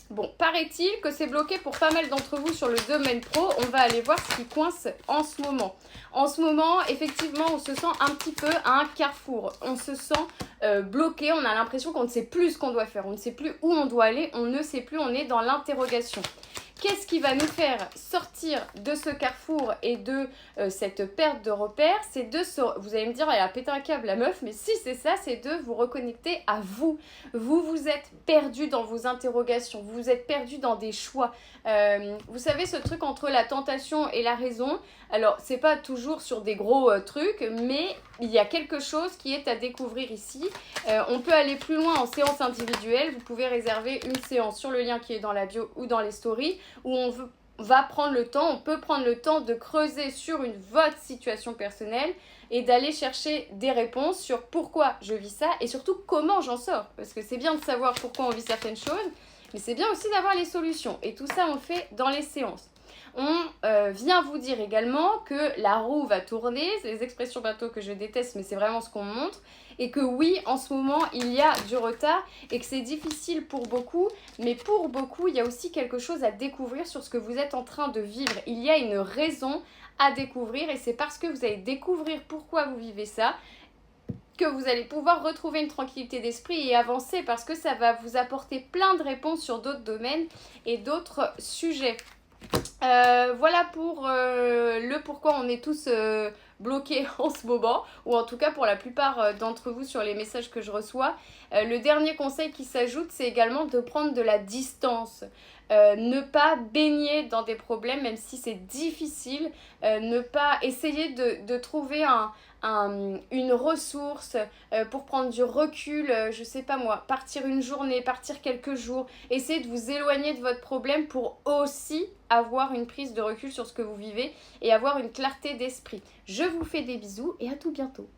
Bon, paraît-il que c'est bloqué pour pas mal d'entre vous sur le domaine pro. On va aller voir ce qui coince en ce moment. En ce moment, effectivement, on se sent un petit peu à un carrefour. On se sent bloqué. On a l'impression qu'on ne sait plus ce qu'on doit faire. On ne sait plus où on doit aller. On ne sait plus. On est dans l'interrogation. Qu'est-ce qui va nous faire sortir de ce carrefour et de cette perte de repères? C'est de se... Vous allez me dire, elle a pété un câble la meuf, mais si c'est ça, c'est de vous reconnecter à vous. Vous vous êtes perdu dans vos interrogations, vous vous êtes perdu dans des choix. Vous savez, ce truc entre la tentation et la raison, alors c'est pas toujours sur des gros trucs, mais il y a quelque chose qui est à découvrir ici. On peut aller plus loin en séance individuelle. Vous pouvez réserver une séance sur le lien qui est dans la bio ou dans les stories où va prendre le temps, on peut prendre le temps de creuser sur votre situation personnelle et d'aller chercher des réponses sur pourquoi je vis ça et surtout comment j'en sors. Parce que c'est bien de savoir pourquoi on vit certaines choses, mais c'est bien aussi d'avoir les solutions. Et tout ça, on le fait dans les séances. On vient vous dire également que la roue va tourner, c'est les expressions bateau que je déteste, mais c'est vraiment ce qu'on me montre, et que oui, en ce moment, il y a du retard et que c'est difficile pour beaucoup, mais pour beaucoup, il y a aussi quelque chose à découvrir sur ce que vous êtes en train de vivre. Il y a une raison à découvrir et c'est parce que vous allez découvrir pourquoi vous vivez ça que vous allez pouvoir retrouver une tranquillité d'esprit et avancer parce que ça va vous apporter plein de réponses sur d'autres domaines et d'autres sujets. Voilà pour le pourquoi on est tous bloqués en ce moment, ou en tout cas pour la plupart d'entre vous sur les messages que je reçois. Le dernier conseil qui s'ajoute, c'est également de prendre de la distance. Ne pas baigner dans des problèmes, même si c'est difficile. Ne pas essayer de trouver une ressource pour prendre du recul, je sais pas moi, partir une journée, partir quelques jours, essayer de vous éloigner de votre problème pour aussi avoir une prise de recul sur ce que vous vivez et avoir une clarté d'esprit. Je vous fais des bisous et à tout bientôt.